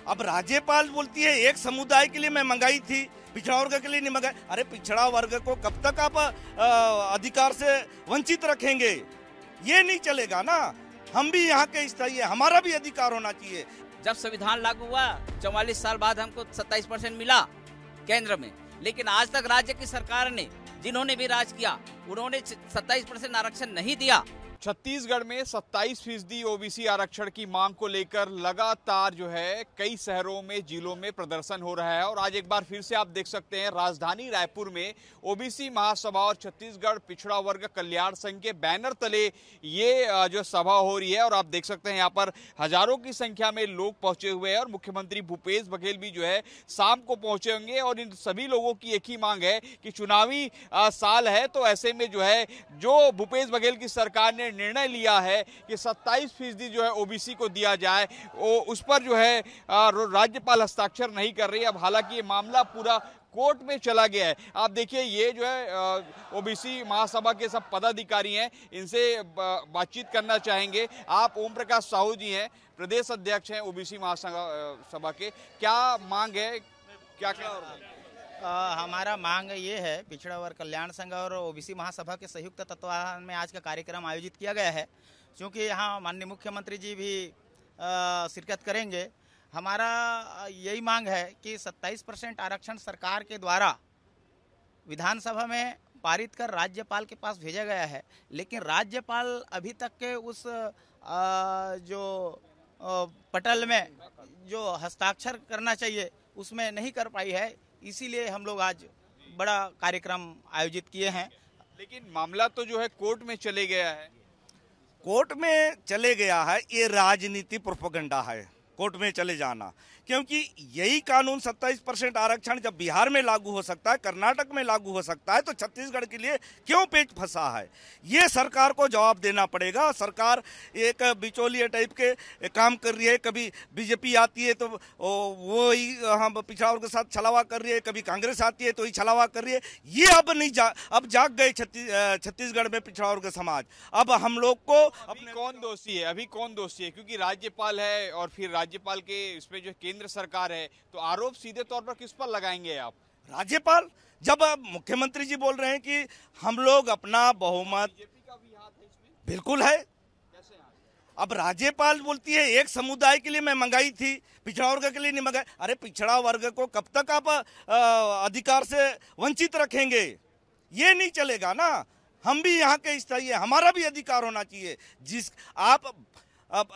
अब राज्यपाल बोलती है एक समुदाय के लिए मैं मंगाई थी, पिछड़ा वर्ग के लिए नहीं मंगाई। अरे पिछड़ा वर्ग को कब तक आप अधिकार से वंचित रखेंगे? ये नहीं चलेगा ना। हम भी यहाँ के स्थायी है, हमारा भी अधिकार होना चाहिए। जब संविधान लागू हुआ 44 साल बाद हमको 27% मिला केंद्र में, लेकिन आज तक राज्य की सरकार ने, जिन्होंने भी राज किया, उन्होंने 27% आरक्षण नहीं दिया। छत्तीसगढ़ में 27% ओबीसी आरक्षण की मांग को लेकर लगातार जो है कई शहरों में, जिलों में प्रदर्शन हो रहा है। और आज एक बार फिर से आप देख सकते हैं राजधानी रायपुर में ओबीसी महासभा और छत्तीसगढ़ पिछड़ा वर्ग कल्याण संघ के बैनर तले ये जो सभा हो रही है। और आप देख सकते हैं यहाँ पर हजारों की संख्या में लोग पहुंचे हुए हैं और मुख्यमंत्री भूपेश बघेल भी जो है शाम को पहुंचे होंगे। और इन सभी लोगों की एक ही मांग है कि चुनावी साल है, तो ऐसे में जो है जो भूपेश बघेल की सरकार ने निर्णय लिया है कि 27% जो है ओबीसी को दिया जाए, उस पर जो है राज्यपाल हस्ताक्षर नहीं कर रही। अब हालांकि ये मामला पूरा कोर्ट में चला गया है। आप देखिए ये जो है ओबीसी महासभा के सब पदाधिकारी हैं, इनसे बातचीत करना चाहेंगे। आप ओम प्रकाश साहू जी हैं, प्रदेश अध्यक्ष हैं ओबीसी महासभा के, क्या मांग है, क्या हमारा मांग ये है, पिछड़ा वर्ग कल्याण संघ और ओबीसी महासभा के संयुक्त तत्वावधान में आज का कार्यक्रम आयोजित किया गया है। क्योंकि यहाँ माननीय मुख्यमंत्री जी भी शिरकत करेंगे। हमारा यही मांग है कि 27% आरक्षण सरकार के द्वारा विधानसभा में पारित कर राज्यपाल के पास भेजा गया है, लेकिन राज्यपाल अभी तक के उस जो पटल में जो हस्ताक्षर करना चाहिए उसमें नहीं कर पाई है। इसीलिए हम लोग आज बड़ा कार्यक्रम आयोजित किए हैं। लेकिन मामला तो जो है कोर्ट में चले गया है। कोर्ट में चले गया है, ये राजनीति प्रोपेगेंडा है कोर्ट में चले जाना। क्योंकि यही कानून 27% आरक्षण जब बिहार में लागू हो सकता है, कर्नाटक में लागू हो सकता है, तो छत्तीसगढ़ के लिए क्यों पेच फंसा है? ये सरकार को जवाब देना पड़ेगा। सरकार एक बिचौलिए टाइप के काम कर रही है। कभी बीजेपी आती है तो वो ही हम पिछड़ा वर्ग के साथ छलावा कर रही है, कभी कांग्रेस आती है तो ही छलावा कर रही है। ये अब नहीं अब जाग गए छत्तीसगढ़ में पिछड़ा वर्ग समाज। अब हम लोग को अभी कौन दोषी है? अभी कौन दोषी है? क्योंकि राज्यपाल है और फिर राज्यपाल के इसमें जो केंद्र सरकार है, तो आरोप सीधे तौर पर किस पर लगाएंगे आप? राज्यपाल। जब मुख्यमंत्री जी बोल रहे हैं कि हम लोग अपना बहुमत, बीजेपी का भी हाथ है इसमें? बिल्कुल है। कैसे? अब राज्यपाल बोलती है एक समुदाय के लिए मैं मंगाई थी, पिछड़ा वर्ग के लिए नहीं मंगाई। अरे पिछड़ा वर्ग को कब तक आप अधिकार से वंचित रखेंगे? ये नहीं चलेगा ना। हम भी यहाँ के स्थायी है, हमारा भी अधिकार होना चाहिए।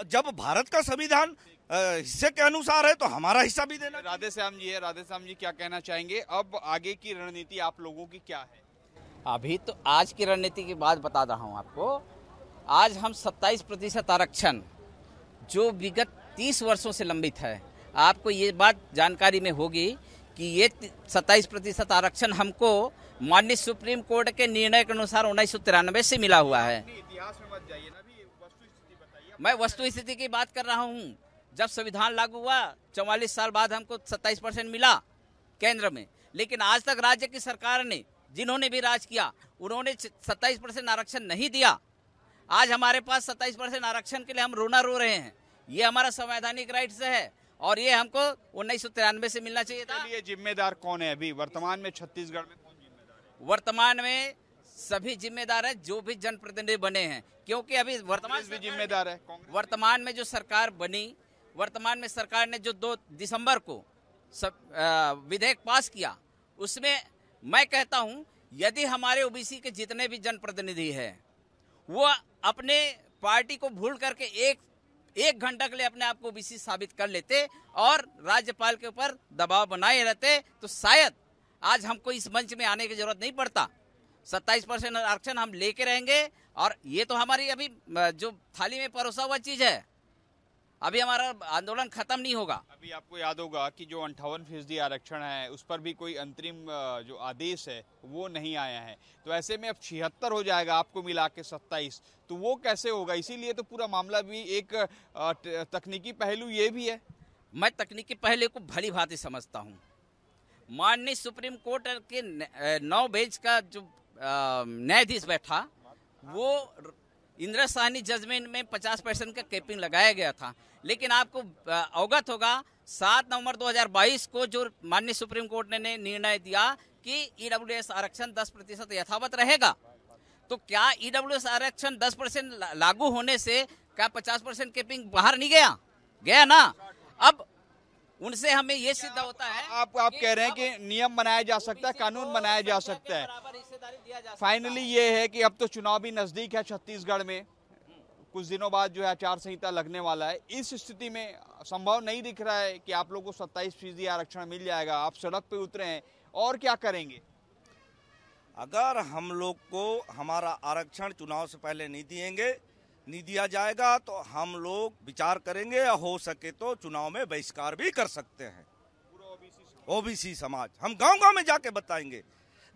जब भारत का संविधान हिस्से के अनुसार है तो हमारा हिस्सा भी देना। राधे श्याम जी है, राधे श्याम जी क्या कहना चाहेंगे? अब आगे की रणनीति आप लोगों की क्या है? अभी तो आज की रणनीति की बात बता रहा हूँ आपको। आज हम 27% आरक्षण जो विगत 30 वर्षों से लंबित है, आपको ये बात जानकारी में होगी कि ये 27% आरक्षण हमको माननीय सुप्रीम कोर्ट के निर्णय के अनुसार 1993 से मिला हुआ है। इतिहास में मत जाइए ना, अभी वस्तुस्थिति बताइए। मैं वस्तुस्थिति की बात कर रहा हूँ। जब संविधान लागू हुआ 44 साल बाद हमको 27% मिला केंद्र में, लेकिन आज तक राज्य की सरकार ने, जिन्होंने भी राज किया, उन्होंने 27% आरक्षण नहीं दिया। आज हमारे पास 27% आरक्षण के लिए हम रोना रो रहे हैं। ये हमारा संवैधानिक राइट्स है और ये हमको 1993 से मिलना चाहिए था। ये जिम्मेदार कौन है अभी वर्तमान में छत्तीसगढ़ में? कौन जिम्मेदार है वर्तमान में? सभी जिम्मेदार है जो भी जनप्रतिनिधि बने हैं, क्योंकि अभी वर्तमान भी जिम्मेदार है। वर्तमान में जो सरकार बनी, वर्तमान में सरकार ने जो 2 दिसंबर को विधेयक पास किया, उसमें मैं कहता हूं यदि हमारे ओबीसी के जितने भी जनप्रतिनिधि हैं वो अपने पार्टी को भूल करके एक घंटा के लिए अपने आप को ओबीसी साबित कर लेते और राज्यपाल के ऊपर दबाव बनाए रहते, तो शायद आज हमको इस मंच में आने की जरूरत नहीं पड़ता। 27% आरक्षण हम लेके रहेंगे और ये तो हमारी अभी जो थाली में परोसा हुआ चीज है, अभी हमारा आंदोलन खत्म नहीं होगा। अभी आपको याद होगा कि जो 58% आरक्षण है उस पर भी कोई अंतरिम जो आदेश है वो नहीं आया है, तो ऐसे में अब 76 हो जाएगा आपको मिला के 27, तो वो कैसे होगा? इसीलिए तो पूरा मामला भी एक तकनीकी पहलू ये भी है। मैं तकनीकी पहलू को भली भांति समझता हूँ। माननीय सुप्रीम कोर्ट के 9 बेंच का जो न्यायाधीश बैठा, वो इंदिरा साहनी जजमेंट में 50% का कैपिंग लगाया गया था, लेकिन आपको अवगत होगा 7 नवंबर 2022 को जो माननीय सुप्रीम कोर्ट ने निर्णय दिया कि ईडब्ल्यूएस आरक्षण 10% यथावत रहेगा। तो क्या ईडब्ल्यूएस आरक्षण 10% लागू होने से क्या 50% कैपिंग बाहर नहीं गया ना। अब उनसे हमें ये सिद्ध होता है आप कह रहे हैं कि नियम बनाया जा सकता है, कानून बनाया जा सकता है। फाइनली ये है कि अब तो चुनाव भी नजदीक है छत्तीसगढ़ में, कुछ दिनों बाद जो है आचार संहिता लगने वाला है। इस स्थिति में संभव नहीं दिख रहा है कि आप लोगों को 27% आरक्षण मिल जाएगा। आप सड़क पे उतरे हैं और क्या करेंगे? अगर हम लोग को हमारा आरक्षण चुनाव से पहले नहीं दिया जाएगा तो हम लोग विचार करेंगे, या हो सके तो चुनाव में बहिष्कार भी कर सकते हैं। ओबीसी समाज हम गांव-गांव में जाके बताएंगे।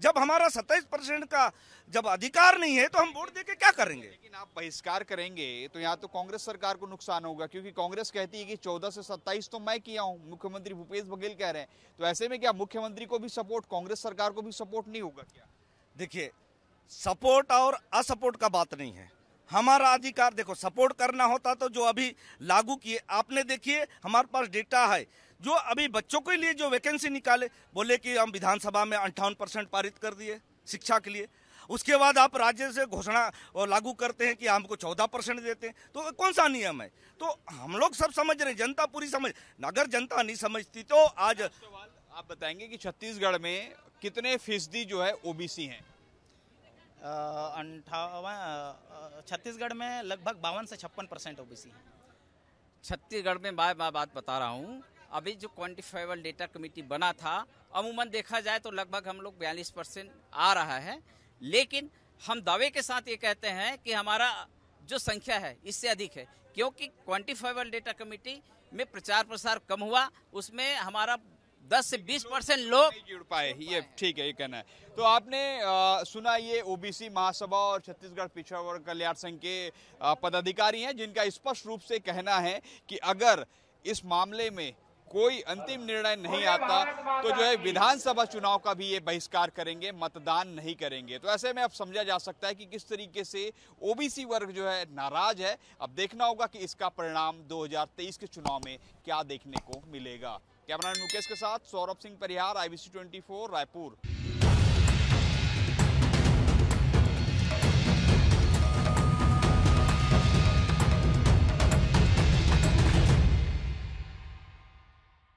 जब हमारा 27% का जब अधिकार नहीं है तो हम वोट देके क्या करेंगे? लेकिन आप बहिष्कार करेंगे तो यहाँ तो कांग्रेस सरकार को नुकसान होगा, क्योंकि कांग्रेस कहती है कि 14 से 27 तो मैं किया हूँ, मुख्यमंत्री भूपेश बघेल कह रहे हैं। तो ऐसे में क्या मुख्यमंत्री को भी सपोर्ट, कांग्रेस सरकार को भी सपोर्ट नहीं होगा क्या? देखिए, सपोर्ट और असपोर्ट का बात नहीं है। हमारा अधिकार, देखो, सपोर्ट करना होता तो जो अभी लागू किए, आपने देखिए हमारे पास डेटा है, जो अभी बच्चों के लिए जो वैकेंसी निकाले, बोले कि हम विधानसभा में 58% पारित कर दिए शिक्षा के लिए। उसके बाद आप राज्य से घोषणा लागू करते हैं कि हमको 14% देते हैं। तो कौन सा नियम है? तो हम लोग सब समझ रहे हैं, जनता पूरी समझ, अगर जनता नहीं समझती तो आज आप बताएंगे कि छत्तीसगढ़ में कितने फीसदी जो है ओबीसी हैं? छत्तीसगढ़ में लगभग 52 से 56% ओबीसी है। छत्तीसगढ़ में मैं बात बता रहा हूँ, अभी जो क्वांटिफाइबल डेटा कमेटी बना था, अमूमन देखा जाए तो लगभग हम लोग 42% आ रहा है। लेकिन हम दावे के साथ ये कहते हैं कि हमारा जो संख्या है इससे अधिक है, क्योंकि क्वांटिफाइबल डेटा कमेटी में प्रचार प्रसार कम हुआ, उसमें हमारा 10 से 20% लोग नहीं जुड़ पाए। ये ठीक है, ये कहना है। तो आपने सुना, ये ओबीसी महासभा और छत्तीसगढ़ पिछड़ा वर्ग कल्याण संघ के पदाधिकारी हैं, जिनका स्पष्ट रूप से कहना है कि अगर इस मामले में कोई अंतिम निर्णय नहीं आता तो जो है विधानसभा चुनाव का भी ये बहिष्कार करेंगे, मतदान नहीं करेंगे। तो ऐसे में अब समझा जा सकता है कि किस तरीके से ओबीसी वर्ग जो है नाराज है। अब देखना होगा कि इसका परिणाम 2023 के चुनाव में क्या देखने को मिलेगा। कैमरामैन मुकेश के साथ सौरभ सिंह परिहार, IBC 24 रायपुर।